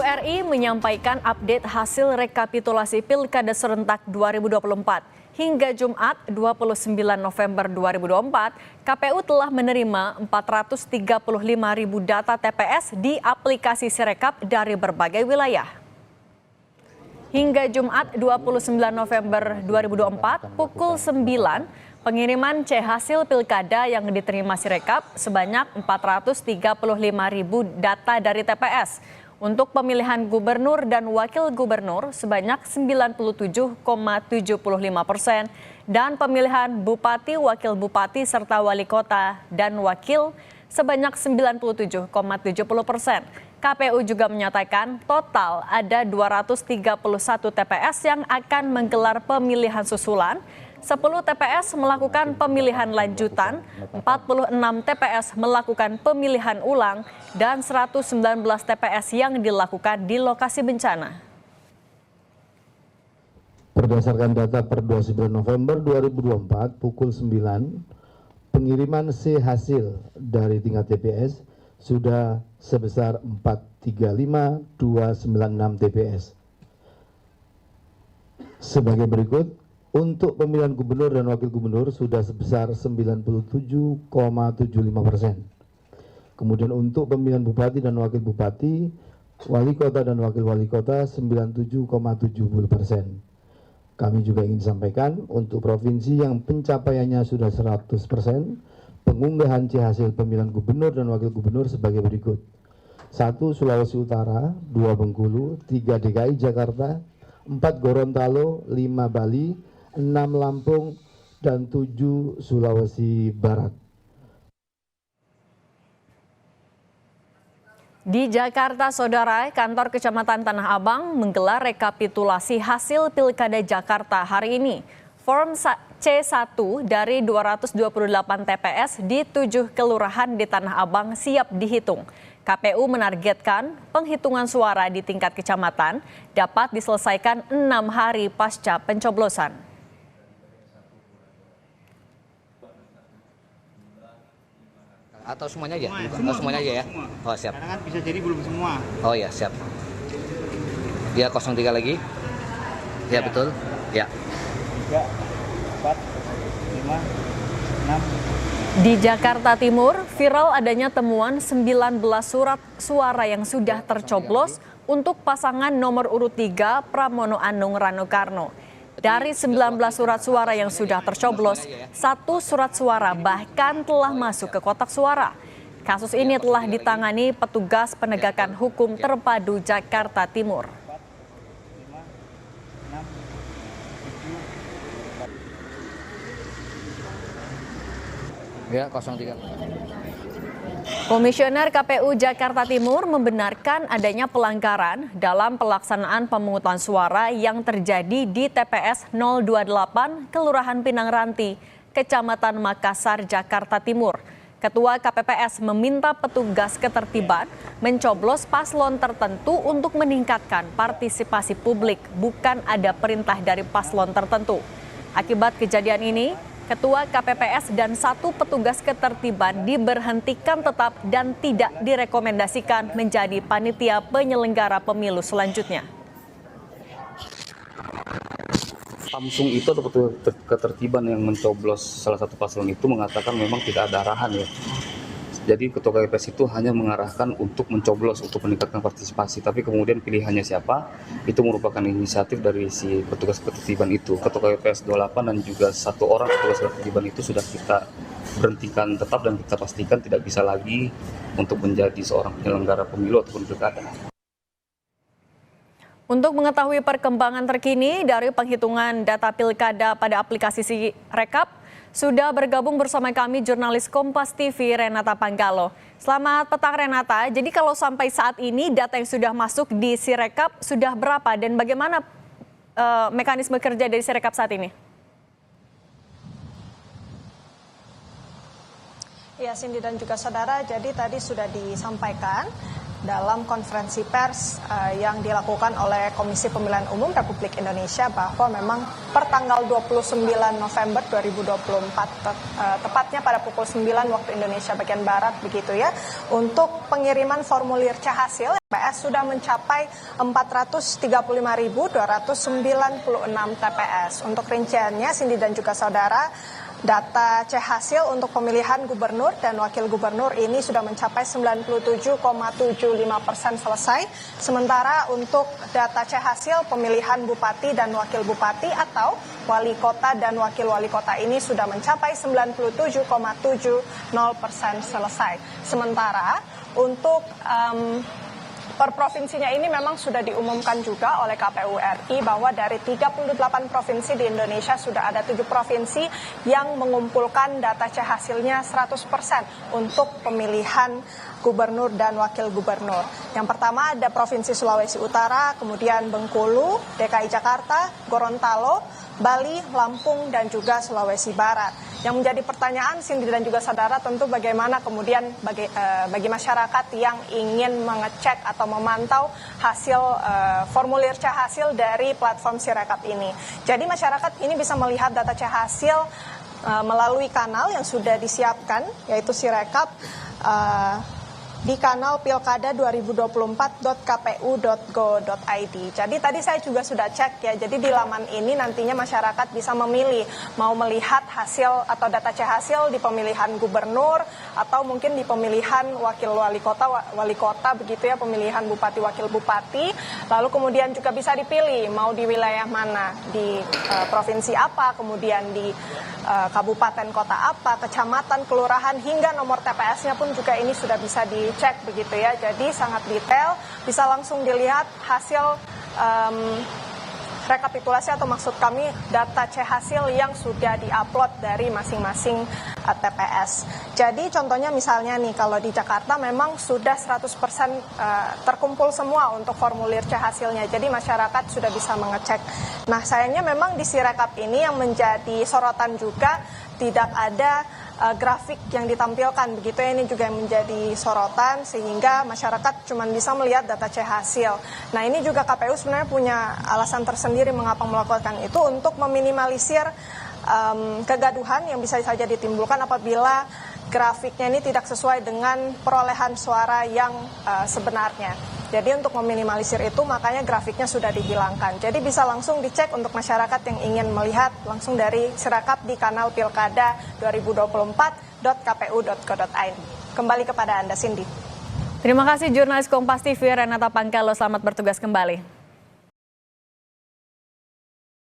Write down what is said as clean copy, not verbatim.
RI menyampaikan update hasil rekapitulasi Pilkada serentak 2024. Hingga Jumat 29 November 2024, KPU telah menerima 435.000 data TPS di aplikasi Sirekap dari berbagai wilayah. Hingga Jumat 29 November 2024 pukul 9, pengiriman C hasil Pilkada yang diterima Sirekap sebanyak 435.000 data dari TPS. Untuk pemilihan gubernur dan wakil gubernur sebanyak 97,75% dan pemilihan bupati, wakil bupati serta wali kota dan wakil sebanyak 97,70%. KPU juga menyatakan total ada 231 TPS yang akan menggelar pemilihan susulan, 10 TPS melakukan pemilihan lanjutan, 46 TPS melakukan pemilihan ulang, dan 119 TPS yang dilakukan di lokasi bencana. Berdasarkan data per 29 November 2024 pukul 9, pengiriman C hasil dari tingkat TPS sudah sebesar 435.296 TPS. Sebagai berikut, untuk pemilihan gubernur dan wakil gubernur sudah sebesar 97,75%. Kemudian untuk pemilihan bupati dan wakil bupati, wali kota dan wakil wali kota 97,70%. Kami juga ingin sampaikan untuk provinsi yang pencapaiannya sudah 100%, pengunggahan C hasil pemilihan gubernur dan wakil gubernur sebagai berikut. 1 Sulawesi Utara, 2 Bengkulu, 3 DKI Jakarta, 4 Gorontalo, 5 Bali, 6 Lampung, dan 7 Sulawesi Barat. Di Jakarta, Saudara, kantor Kecamatan Tanah Abang menggelar rekapitulasi hasil Pilkada Jakarta hari ini. Form C1 dari 228 TPS di 7 kelurahan di Tanah Abang siap dihitung. KPU menargetkan penghitungan suara di tingkat kecamatan dapat diselesaikan 6 hari pasca pencoblosan. Atau semuanya aja? Semuanya aja ya? Semua. Oh siap. Karena kan bisa jadi belum semua. Oh ya siap. Dia 03 lagi? Ya betul. Ya. 3, 4, 5, 6. Di Jakarta Timur, viral adanya temuan 19 surat suara yang sudah tercoblos untuk pasangan nomor urut 3 Pramono Anung Rano Karno. Dari 19 surat suara yang sudah tercoblos, 1 surat suara bahkan telah masuk ke kotak suara. Kasus ini telah ditangani petugas penegakan hukum terpadu Jakarta Timur. Ya 03. Komisioner KPU Jakarta Timur membenarkan adanya pelanggaran dalam pelaksanaan pemungutan suara yang terjadi di TPS 028 Kelurahan Pinang Ranti, Kecamatan Makassar, Jakarta Timur. Ketua KPPS meminta petugas ketertiban mencoblos paslon tertentu untuk meningkatkan partisipasi publik, bukan ada perintah dari paslon tertentu. Akibat kejadian ini, Ketua KPPS dan 1 petugas ketertiban diberhentikan tetap dan tidak direkomendasikan menjadi panitia penyelenggara pemilu selanjutnya. Samsung itu atau ketertiban yang mencoblos salah satu paslon itu mengatakan memang tidak ada arahan ya. Jadi Ketua KPPS itu hanya mengarahkan untuk mencoblos, untuk meningkatkan partisipasi. Tapi kemudian pilihannya siapa, itu merupakan inisiatif dari si petugas ketertiban itu. Ketua KPPS 28 dan juga 1 orang petugas ketertiban itu sudah kita berhentikan tetap dan kita pastikan tidak bisa lagi untuk menjadi seorang penyelenggara pemilu ataupun pilkada. Untuk mengetahui perkembangan terkini dari penghitungan data pilkada pada aplikasi Sirekap, sudah bergabung bersama kami jurnalis Kompas TV Renata Panggalo. Selamat petang Renata, jadi kalau sampai saat ini data yang sudah masuk di Sirekap sudah berapa dan bagaimana mekanisme kerja dari Sirekap saat ini? Ya Cindy dan juga saudara, jadi tadi sudah disampaikan dalam konferensi pers yang dilakukan oleh Komisi Pemilihan Umum Republik Indonesia bahwa memang per tanggal 29 November 2024, tepatnya pada pukul 9 waktu Indonesia bagian Barat begitu ya, untuk pengiriman formulir C-hasil TPS sudah mencapai 435.296 TPS. Untuk rinciannya, Cindy dan juga saudara, data C-hasil untuk pemilihan gubernur dan wakil gubernur ini sudah mencapai 97,75% selesai. Sementara untuk data C-hasil pemilihan bupati dan wakil bupati atau wali kota dan wakil wali kota ini sudah mencapai 97,70% selesai. Sementara untuk per provinsinya ini memang sudah diumumkan juga oleh KPU RI bahwa dari 38 provinsi di Indonesia sudah ada 7 provinsi yang mengumpulkan data C-hasilnya 100% untuk pemilihan gubernur dan wakil gubernur. Yang pertama ada Provinsi Sulawesi Utara, kemudian Bengkulu, DKI Jakarta, Gorontalo, Bali, Lampung, dan juga Sulawesi Barat. Yang menjadi pertanyaan Cindy dan juga saudara tentu bagaimana kemudian bagi masyarakat yang ingin mengecek atau memantau hasil formulir C-hasil dari platform Sirekap ini. Jadi masyarakat ini bisa melihat data C-hasil melalui kanal yang sudah disiapkan, yaitu Sirekap di kanal pilkada2024.kpu.go.id. Jadi tadi saya juga sudah cek ya, jadi di laman ini nantinya masyarakat bisa memilih mau melihat hasil atau data C-hasil di pemilihan gubernur atau mungkin di pemilihan wakil wali kota begitu ya, pemilihan bupati wakil bupati. Lalu kemudian juga bisa dipilih mau di wilayah mana, di provinsi apa, kemudian di kabupaten kota apa, kecamatan, kelurahan, hingga nomor TPS-nya pun juga ini sudah bisa dicek begitu ya. Jadi sangat detail, bisa langsung dilihat hasil rekapitulasi atau maksud kami data C-hasil yang sudah diupload dari masing-masing TPS. Jadi contohnya misalnya nih kalau di Jakarta memang sudah 100% terkumpul semua untuk formulir C-hasilnya. Jadi masyarakat sudah bisa mengecek. Nah sayangnya memang di Sirekap ini yang menjadi sorotan juga tidak ada grafik yang ditampilkan begitu ya, ini juga yang menjadi sorotan sehingga masyarakat cuma bisa melihat data C-hasil. Nah ini juga KPU sebenarnya punya alasan tersendiri mengapa melakukan itu untuk meminimalisir kegaduhan yang bisa saja ditimbulkan apabila grafiknya ini tidak sesuai dengan perolehan suara yang sebenarnya. Jadi untuk meminimalisir itu makanya grafiknya sudah dihilangkan. Jadi bisa langsung dicek untuk masyarakat yang ingin melihat langsung dari Sirekap di kanal pilkada2024.kpu.go.id. Kembali kepada Anda, Cindy. Terima kasih jurnalis Kompas TV Renata Pangkalo, selamat bertugas kembali.